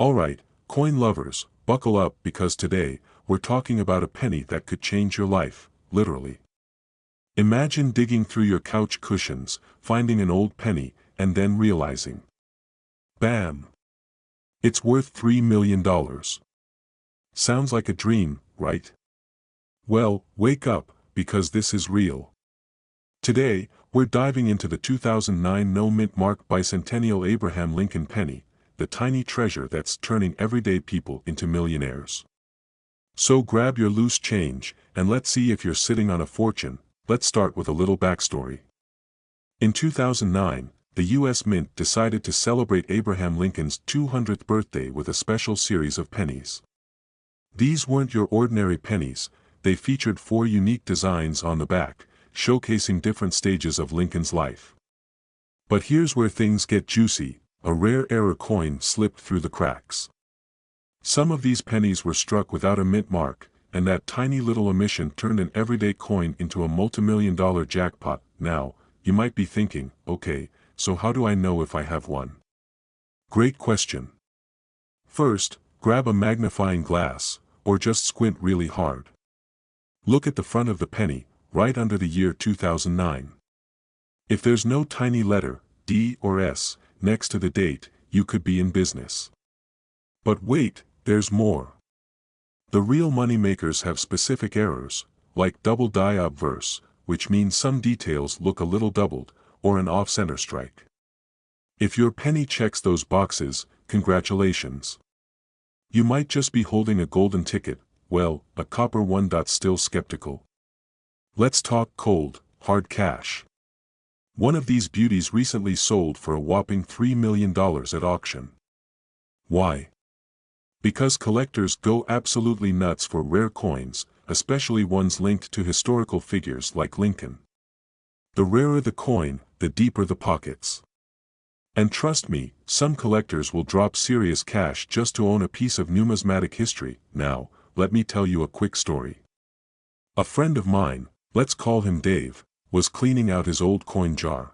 Alright, coin lovers, buckle up because today, we're talking about a penny that could change your life, literally. Imagine digging through your couch cushions, finding an old penny, and then realizing. Bam! It's worth $3 million. Sounds like a dream, right? Well, wake up, because this is real. Today, we're diving into the 2009 no-mint mark Bicentennial Abraham Lincoln penny, the tiny treasure that's turning everyday people into millionaires. So grab your loose change, and let's see if you're sitting on a fortune. Let's start with a little backstory. In 2009, the U.S. Mint decided to celebrate Abraham Lincoln's 200th birthday with a special series of pennies. These weren't your ordinary pennies, they featured 4 unique designs on the back, showcasing different stages of Lincoln's life. But here's where things get juicy. A rare error coin slipped through the cracks. Some of these pennies were struck without a mint mark, and that tiny little omission turned an everyday coin into a multimillion-dollar jackpot. Now, you might be thinking, okay, so how do I know if I have one? Great question. First, grab a magnifying glass, or just squint really hard. Look at the front of the penny, right under the year 2009. If there's no tiny letter, D or S, next to the date, you could be in business. But wait, there's more. The real moneymakers have specific errors, like double die obverse, which means some details look a little doubled, or an off-center strike. If your penny checks those boxes, congratulations. You might just be holding a golden ticket, well, a copper one. Still skeptical. Let's talk cold, hard cash. One of these beauties recently sold for a whopping $3 million at auction. Why? Because collectors go absolutely nuts for rare coins, especially ones linked to historical figures like Lincoln. The rarer the coin, the deeper the pockets. And trust me, some collectors will drop serious cash just to own a piece of numismatic history. Now, let me tell you a quick story. A friend of mine, let's call him Dave, was cleaning out his old coin jar.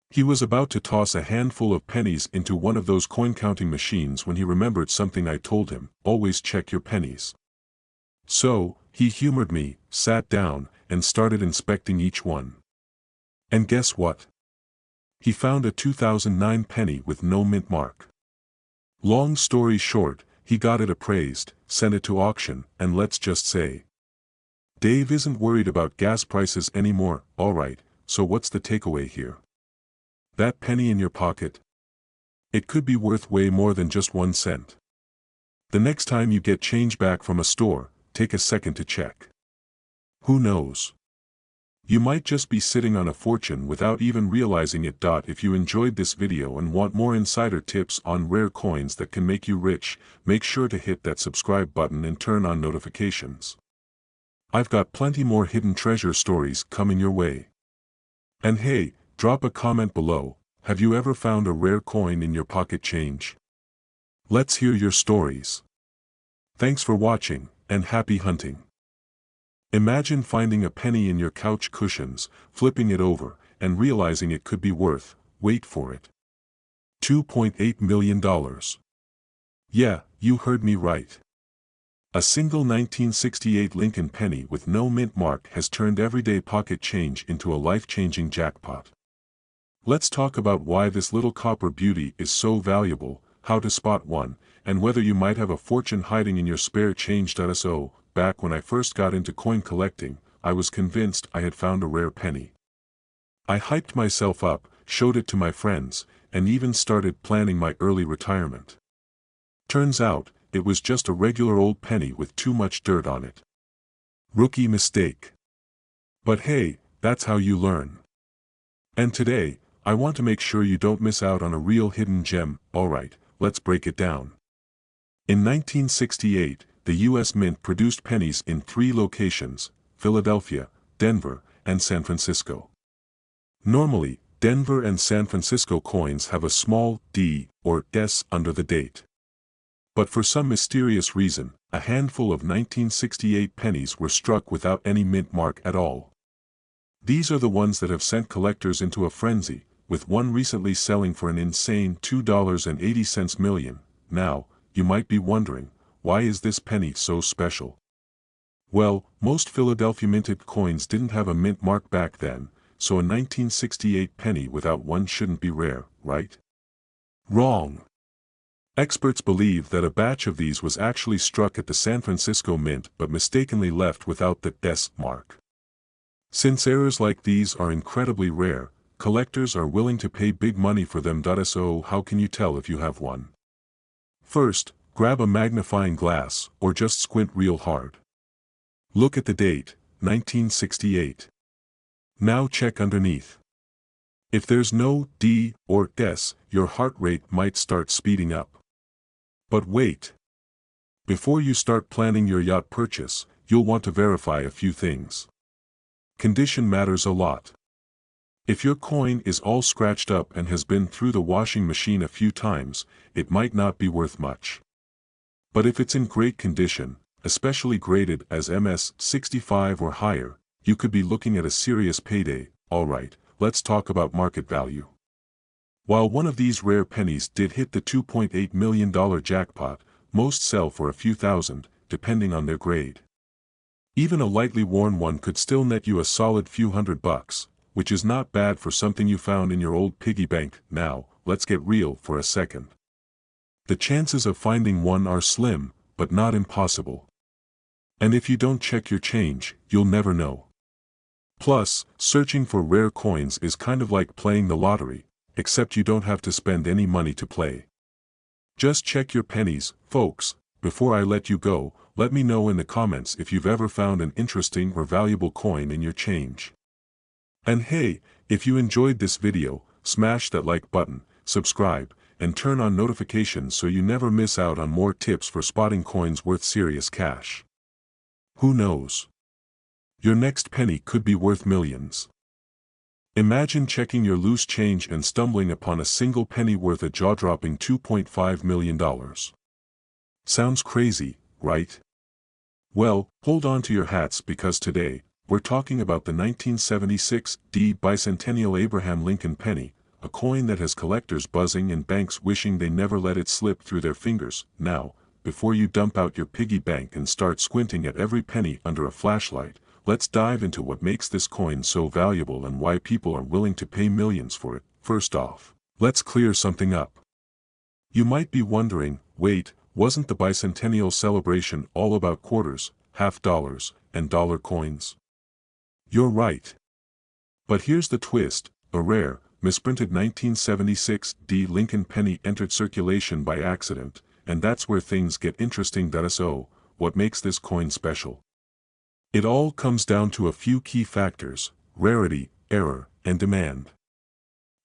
He was about to toss a handful of pennies into one of those coin-counting machines when he remembered something I told him: always check your pennies. So, he humored me, sat down, and started inspecting each one. And guess what? He found a 2009 penny with no mint mark. Long story short, he got it appraised, sent it to auction, and let's just say, Dave isn't worried about gas prices anymore. Alright, so what's the takeaway here? That penny in your pocket? It could be worth way more than just 1 cent. The next time you get change back from a store, take a second to check. Who knows? You might just be sitting on a fortune without even realizing it. If you enjoyed this video and want more insider tips on rare coins that can make you rich, make sure to hit that subscribe button and turn on notifications. I've got plenty more hidden treasure stories coming your way. And hey, drop a comment below. Have you ever found a rare coin in your pocket change? Let's hear your stories. Thanks for watching, and happy hunting. Imagine finding a penny in your couch cushions, flipping it over, and realizing it could be worth, wait for it, $2.8 million. Yeah, you heard me right. A single 1968 Lincoln penny with no mint mark has turned everyday pocket change into a life-changing jackpot. Let's talk about why this little copper beauty is so valuable, how to spot one, and whether you might have a fortune hiding in your spare change. So, back when I first got into coin collecting, I was convinced I had found a rare penny. I hyped myself up, showed it to my friends, and even started planning my early retirement. Turns out, it was just a regular old penny with too much dirt on it. Rookie mistake. But hey, that's how you learn. And today, I want to make sure you don't miss out on a real hidden gem. Alright, let's break it down. In 1968, the U.S. Mint produced pennies in 3 locations: Philadelphia, Denver, and San Francisco. Normally, Denver and San Francisco coins have a small D or S under the date. But for some mysterious reason, a handful of 1968 pennies were struck without any mint mark at all. These are the ones that have sent collectors into a frenzy, with one recently selling for an insane $2.80 million. Now, you might be wondering, why is this penny so special? Well, most Philadelphia minted coins didn't have a mint mark back then, so a 1968 penny without one shouldn't be rare, right? Wrong. Experts believe that a batch of these was actually struck at the San Francisco Mint but mistakenly left without the S mark. Since errors like these are incredibly rare, collectors are willing to pay big money for them. So how can you tell if you have one? First, grab a magnifying glass or just squint real hard. Look at the date, 1968. Now check underneath. If there's no D or S, your heart rate might start speeding up. But wait. Before you start planning your yacht purchase, you'll want to verify a few things. Condition matters a lot. If your coin is all scratched up and has been through the washing machine a few times, it might not be worth much. But if it's in great condition, especially graded as MS65 or higher, you could be looking at a serious payday. Alright, let's talk about market value. While one of these rare pennies did hit the $2.8 million jackpot, most sell for a few thousand, depending on their grade. Even a lightly worn one could still net you a solid few $100, which is not bad for something you found in your old piggy bank. Now, let's get real for a second. The chances of finding one are slim, but not impossible. And if you don't check your change, you'll never know. Plus, searching for rare coins is kind of like playing the lottery, except you don't have to spend any money to play. Just check your pennies, folks. Before I let you go, let me know in the comments if you've ever found an interesting or valuable coin in your change. And hey, if you enjoyed this video, smash that like button, subscribe, and turn on notifications so you never miss out on more tips for spotting coins worth serious cash. Who knows? Your next penny could be worth millions. Imagine checking your loose change and stumbling upon a single penny worth a jaw-dropping $2.5 million. Sounds crazy, right? Well, hold on to your hats because today, we're talking about the 1976 Bicentennial Abraham Lincoln Penny, a coin that has collectors buzzing and banks wishing they never let it slip through their fingers. Now, before you dump out your piggy bank and start squinting at every penny under a flashlight, let's dive into what makes this coin so valuable and why people are willing to pay millions for it. First off, let's clear something up. You might be wondering, wait, wasn't the bicentennial celebration all about quarters, half dollars, and dollar coins? You're right. But here's the twist: a rare, misprinted 1976 Lincoln penny entered circulation by accident, and that's where things get interesting. So, what makes this coin special? It all comes down to a few key factors: rarity, error, and demand.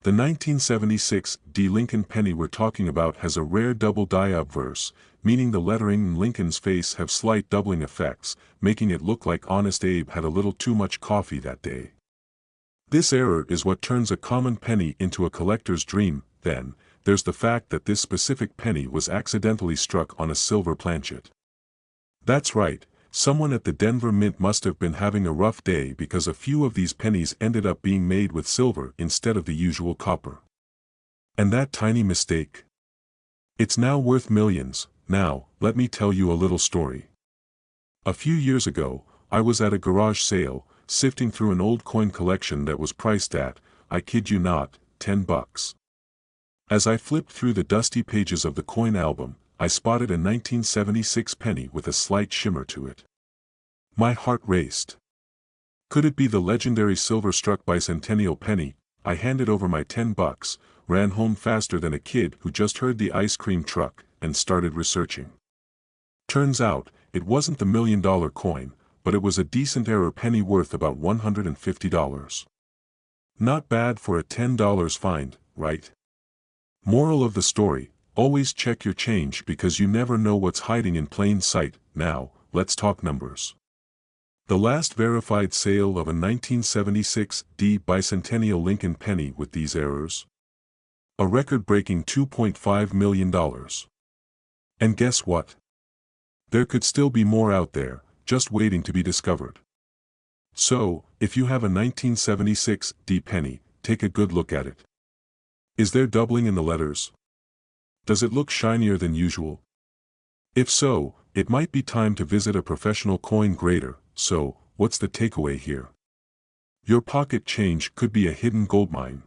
The 1976 Lincoln penny we're talking about has a rare double die obverse, meaning the lettering and Lincoln's face have slight doubling effects, making it look like Honest Abe had a little too much coffee that day. This error is what turns a common penny into a collector's dream. Then, there's the fact that this specific penny was accidentally struck on a silver planchet. That's right. Someone at the Denver Mint must have been having a rough day because a few of these pennies ended up being made with silver instead of the usual copper. And that tiny mistake? It's now worth millions. Now, let me tell you a little story. A few years ago, I was at a garage sale, sifting through an old coin collection that was priced at, I kid you not, $10. As I flipped through the dusty pages of the coin album, I spotted a 1976 penny with a slight shimmer to it. My heart raced. Could it be the legendary silver-struck bicentennial penny? I handed over my $10, ran home faster than a kid who just heard the ice cream truck, and started researching. Turns out, it wasn't the $1 million coin, but it was a decent error penny worth about $150. Not bad for a $10 find, right? Moral of the story: always check your change because you never know what's hiding in plain sight. Now, let's talk numbers. The last verified sale of a 1976 Bicentennial Lincoln penny with these errors? A record-breaking $2.5 million. And guess what? There could still be more out there, just waiting to be discovered. So, if you have a 1976 penny, take a good look at it. Is there doubling in the letters? Does it look shinier than usual? If so, it might be time to visit a professional coin grader. So, what's the takeaway here? Your pocket change could be a hidden goldmine.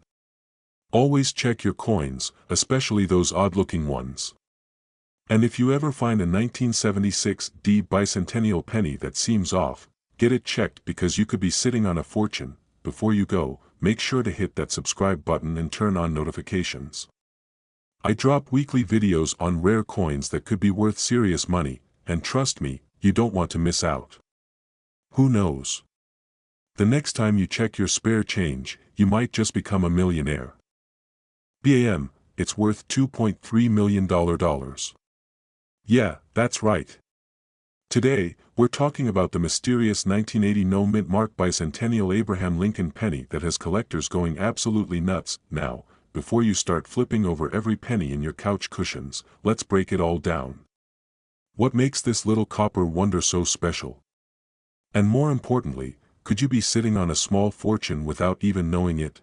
Always check your coins, especially those odd-looking ones. And if you ever find a 1976 Bicentennial Penny that seems off, get it checked because you could be sitting on a fortune. Before you go, make sure to hit that subscribe button and turn on notifications. I drop weekly videos on rare coins that could be worth serious money, and trust me, you don't want to miss out. Who knows? The next time you check your spare change, you might just become a millionaire. Bam, it's worth $2.3 million. Yeah, that's right. Today, we're talking about the mysterious 1980 no-mint mark Bicentennial Abraham Lincoln penny that has collectors going absolutely nuts. Now, before you start flipping over every penny in your couch cushions, let's break it all down. What makes this little copper wonder so special? And more importantly, could you be sitting on a small fortune without even knowing it?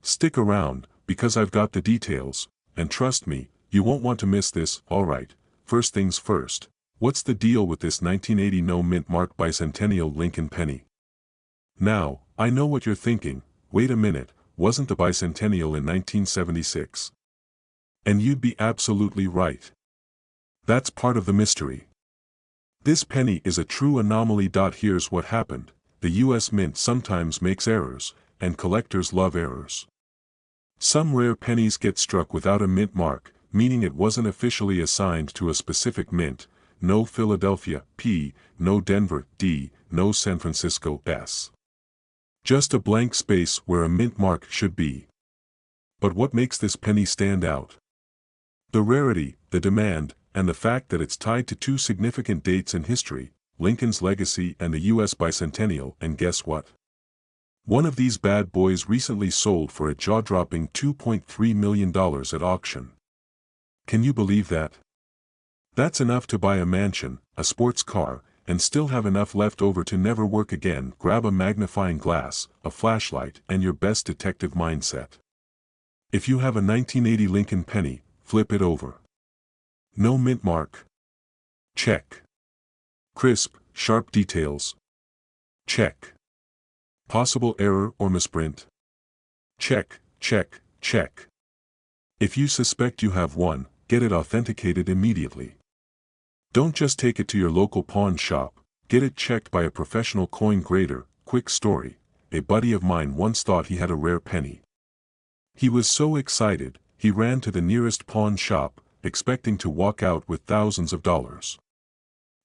Stick around, because I've got the details, and trust me, you won't want to miss this. Alright, first things first. What's the deal with this 1980 no-mint mark Bicentennial Lincoln penny? Now, I know what you're thinking. Wait a minute, wasn't the bicentennial in 1976? And you'd be absolutely right. That's part of the mystery. This penny is a true anomaly. Here's what happened. The US Mint sometimes makes errors, and collectors love errors. Some rare pennies get struck without a mint mark, meaning it wasn't officially assigned to a specific mint. No Philadelphia, P, no Denver, D, no San Francisco, S. Just a blank space where a mint mark should be. But what makes this penny stand out? The rarity, the demand, and the fact that it's tied to two significant dates in history, Lincoln's legacy and the US bicentennial. And guess what? One of these bad boys recently sold for a jaw-dropping $2.3 million at auction. Can you believe that? That's enough to buy a mansion, a sports car, and still have enough left over to never work again. Grab a magnifying glass, a flashlight, and your best detective mindset. If you have a 1980 Lincoln penny, flip it over. No mint mark? Check. Crisp, sharp details? Check. Possible error or misprint? Check, check, check. If you suspect you have one, get it authenticated immediately. Don't just take it to your local pawn shop, get it checked by a professional coin grader. Quick story, a buddy of mine once thought he had a rare penny. He was so excited, he ran to the nearest pawn shop, expecting to walk out with thousands of dollars.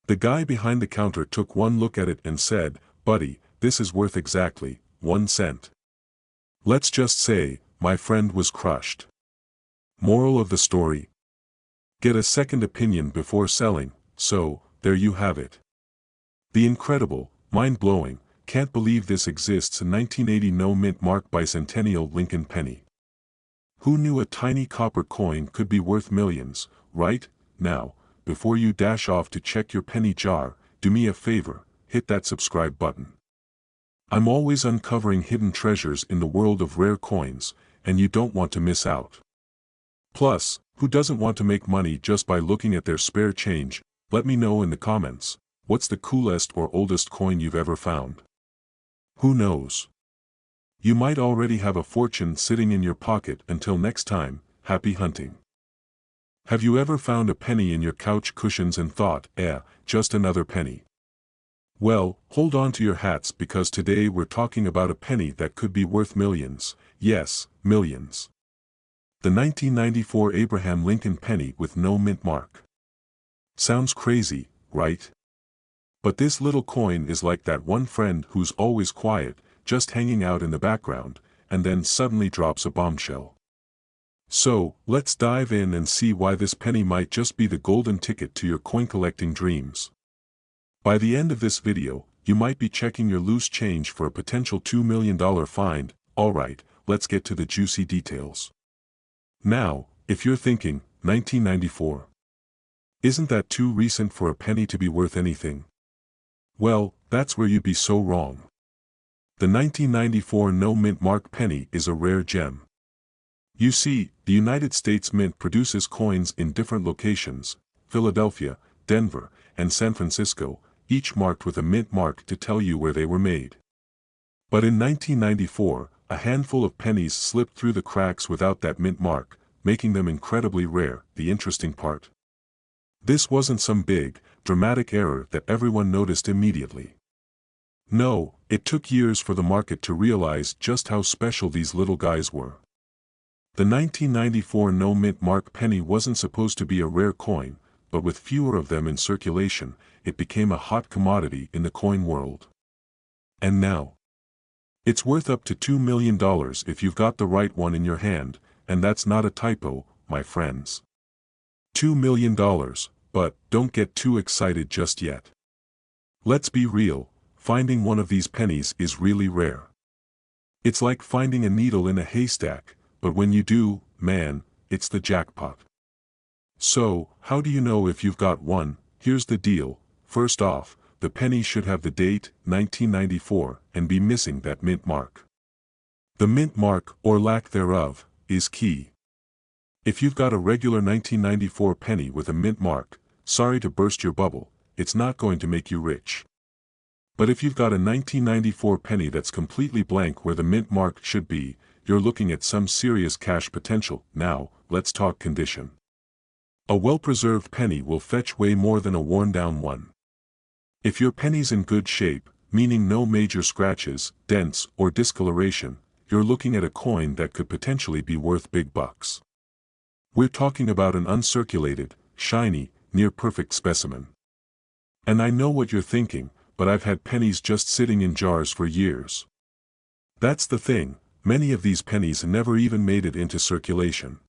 The guy behind the counter took one look at it and said, "Buddy, this is worth exactly 1 cent. Let's just say, my friend was crushed. Moral of the story? Get a second opinion before selling. So, there you have it. The incredible, mind-blowing, can't believe this exists a 1980 no-mint mark Bicentennial Lincoln penny. Who knew a tiny copper coin could be worth millions, right? Now, before you dash off to check your penny jar, do me a favor, hit that subscribe button. I'm always uncovering hidden treasures in the world of rare coins, and you don't want to miss out. Plus, who doesn't want to make money just by looking at their spare change? Let me know in the comments, what's the coolest or oldest coin you've ever found? Who knows? You might already have a fortune sitting in your pocket. Until next time, happy hunting. Have you ever found a penny in your couch cushions and thought, just another penny? Well, hold on to your hats because today we're talking about a penny that could be worth millions. Yes, millions. The 1994 Abraham Lincoln penny with no mint mark. Sounds crazy, right? But this little coin is like that one friend who's always quiet, just hanging out in the background, and then suddenly drops a bombshell. So, let's dive in and see why this penny might just be the golden ticket to your coin collecting dreams. By the end of this video, you might be checking your loose change for a potential $2 million find. Alright, let's get to the juicy details. Now, if you're thinking, 1994. Isn't that too recent for a penny to be worth anything? Well, that's where you'd be so wrong. The 1994 no-mint mark penny is a rare gem. You see, the United States Mint produces coins in different locations, Philadelphia, Denver, and San Francisco, each marked with a mint mark to tell you where they were made. But in 1994, a handful of pennies slipped through the cracks without that mint mark, making them incredibly rare. The interesting part: this wasn't some big, dramatic error that everyone noticed immediately. No, it took years for the market to realize just how special these little guys were. The 1994 no-mint mark penny wasn't supposed to be a rare coin, but with fewer of them in circulation, it became a hot commodity in the coin world. And now, it's worth up to $2 million if you've got the right one in your hand, and that's not a typo, my friends. $2 million, but don't get too excited just yet. Let's be real, finding one of these pennies is really rare. It's like finding a needle in a haystack, but when you do, man, it's the jackpot. So, how do you know if you've got one? Here's the deal. First off, the penny should have the date, 1994, and be missing that mint mark. The mint mark, or lack thereof, is key. If you've got a regular 1994 penny with a mint mark, sorry to burst your bubble, it's not going to make you rich. But if you've got a 1994 penny that's completely blank where the mint mark should be, you're looking at some serious cash potential. Now, let's talk condition. A well-preserved penny will fetch way more than a worn-down one. If your penny's in good shape, meaning no major scratches, dents, or discoloration, you're looking at a coin that could potentially be worth big bucks. We're talking about an uncirculated, shiny, near-perfect specimen. And I know what you're thinking, but I've had pennies just sitting in jars for years. That's the thing, many of these pennies never even made it into circulation.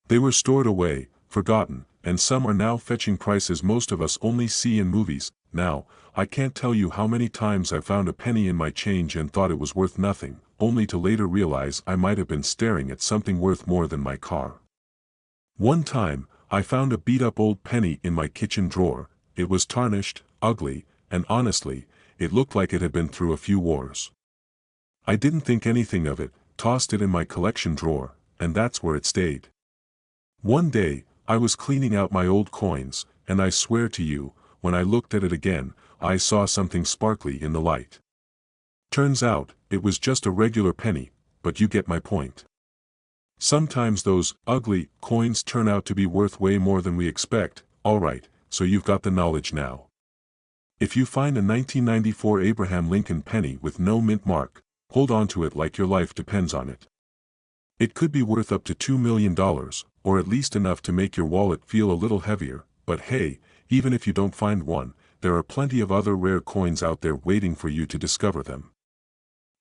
They were stored away, forgotten, and some are now fetching prices most of us only see in movies. Now, I can't tell you how many times I found a penny in my change and thought it was worth nothing, only to later realize I might have been staring at something worth more than my car. One time, I found a beat-up old penny in my kitchen drawer. It was tarnished, ugly, and honestly, it looked like it had been through a few wars. I didn't think anything of it, tossed it in my collection drawer, and that's where it stayed. One day, I was cleaning out my old coins, and I swear to you, when I looked at it again, I saw something sparkly in the light. Turns out, it was just a regular penny, but you get my point. Sometimes those ugly coins turn out to be worth way more than we expect. Alright, so you've got the knowledge now. If you find a 1994 Abraham Lincoln penny with no mint mark, hold on to it like your life depends on it. It could be worth up to $2 million, or at least enough to make your wallet feel a little heavier, but hey, even if you don't find one, there are plenty of other rare coins out there waiting for you to discover them.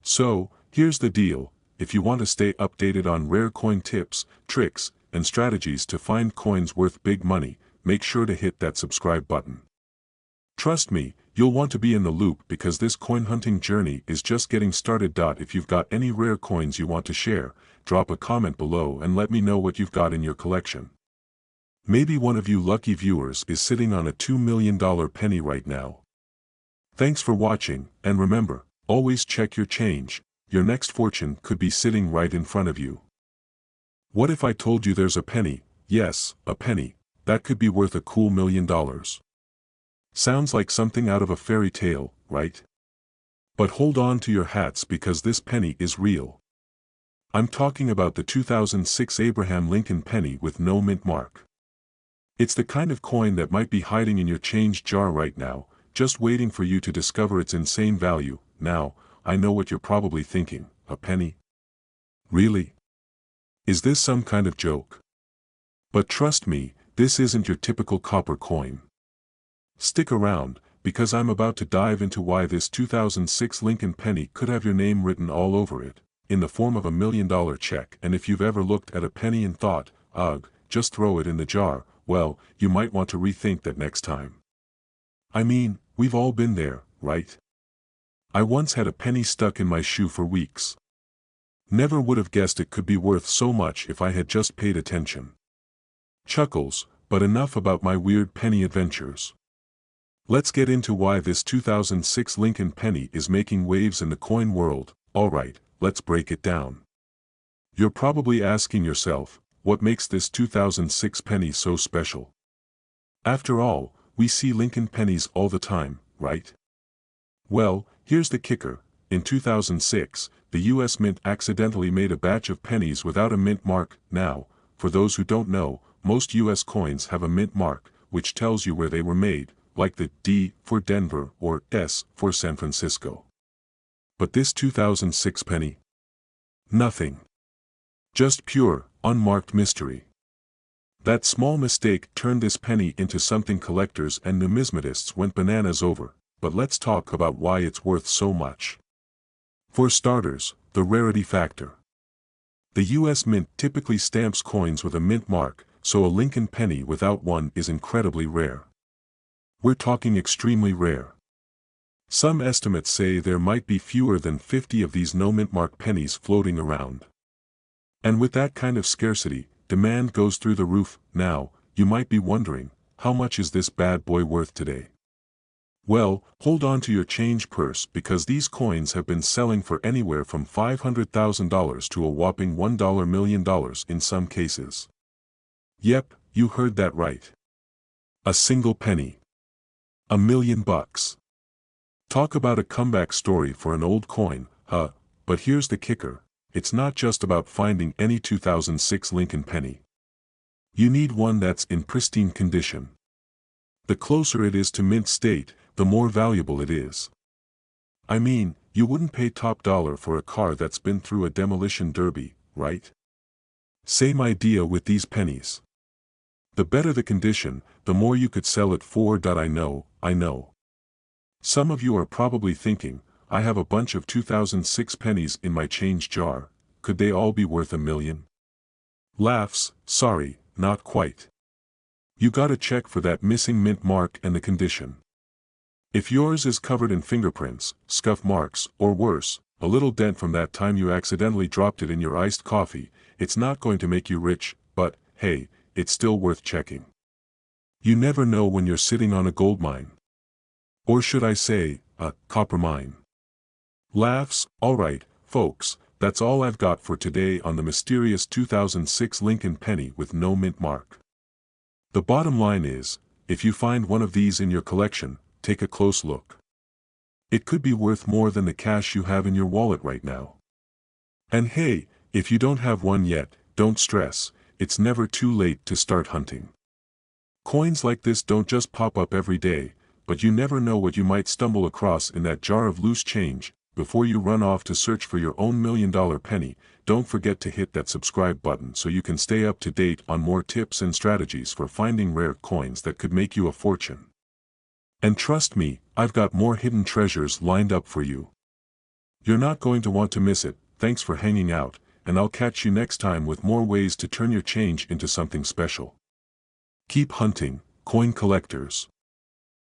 So, here's the deal: if you want to stay updated on rare coin tips, tricks, and strategies to find coins worth big money, make sure to hit that subscribe button. Trust me, you'll want to be in the loop because this coin hunting journey is just getting started. If you've got any rare coins you want to share, drop a comment below and let me know what you've got in your collection. Maybe one of you lucky viewers is sitting on a $2 million penny right now. Thanks for watching, and remember, always check your change. Your next fortune could be sitting right in front of you. What if I told you there's a penny, yes, a penny, that could be worth a cool $1 million? Sounds like something out of a fairy tale, right? But hold on to your hats because this penny is real. I'm talking about the 2006 Abraham Lincoln penny with no mint mark. It's the kind of coin that might be hiding in your change jar right now, just waiting for you to discover its insane value. Now, I know what you're probably thinking: a penny? Really? Is this some kind of joke? But trust me, this isn't your typical copper coin. Stick around, because I'm about to dive into why this 2006 Lincoln penny could have your name written all over it, in the form of a $1 million check. And if you've ever looked at a penny and thought, ugh, just throw it in the jar, well, you might want to rethink that next time. I mean, we've all been there, right? I once had a penny stuck in my shoe for weeks. Never would have guessed it could be worth so much if I had just paid attention. Chuckles, but enough about my weird penny adventures. Let's get into why this 2006 Lincoln penny is making waves in the coin world. Alright, let's break it down. You're probably asking yourself, what makes this 2006 penny so special? After all, we see Lincoln pennies all the time, right? Well, here's the kicker. In 2006, the US Mint accidentally made a batch of pennies without a mint mark. Now, for those who don't know, most US coins have a mint mark, which tells you where they were made, like the D for Denver or S for San Francisco. But this 2006 penny? Nothing. Just pure, unmarked mystery. That small mistake turned this penny into something collectors and numismatists went bananas over, but let's talk about why it's worth so much. For starters, the rarity factor. The US Mint typically stamps coins with a mint mark, so a Lincoln penny without one is incredibly rare. We're talking extremely rare. Some estimates say there might be fewer than 50 of these no mint mark pennies floating around. And with that kind of scarcity, demand goes through the roof. Now, you might be wondering, how much is this bad boy worth today? Well, hold on to your change purse because these coins have been selling for anywhere from $500,000 to a whopping $1 million in some cases. Yep, you heard that right. A single penny. $1 million. Talk about a comeback story for an old coin, huh? But here's the kicker. It's not just about finding any 2006 Lincoln penny. You need one that's in pristine condition. The closer it is to mint state, the more valuable it is. I mean, you wouldn't pay top dollar for a car that's been through a demolition derby, right? Same idea with these pennies. The better the condition, the more you could sell it for. I know. Some of you are probably thinking, I have a bunch of 2006 pennies in my change jar, could they all be worth $1 million? Laughs, sorry, not quite. You gotta check for that missing mint mark and the condition. If yours is covered in fingerprints, scuff marks, or worse, a little dent from that time you accidentally dropped it in your iced coffee, it's not going to make you rich, but, hey, it's still worth checking. You never know when you're sitting on a gold mine. Or should I say, a copper mine. Laughs, alright, folks, that's all I've got for today on the mysterious 2006 Lincoln penny with no mint mark. The bottom line is, if you find one of these in your collection, take a close look. It could be worth more than the cash you have in your wallet right now. And hey, if you don't have one yet, don't stress, it's never too late to start hunting. Coins like this don't just pop up every day, but you never know what you might stumble across in that jar of loose change. Before you run off to search for your own $1 million penny, don't forget to hit that subscribe button so you can stay up to date on more tips and strategies for finding rare coins that could make you a fortune. And trust me, I've got more hidden treasures lined up for you. You're not going to want to miss it. Thanks for hanging out, and I'll catch you next time with more ways to turn your change into something special. Keep hunting, coin collectors.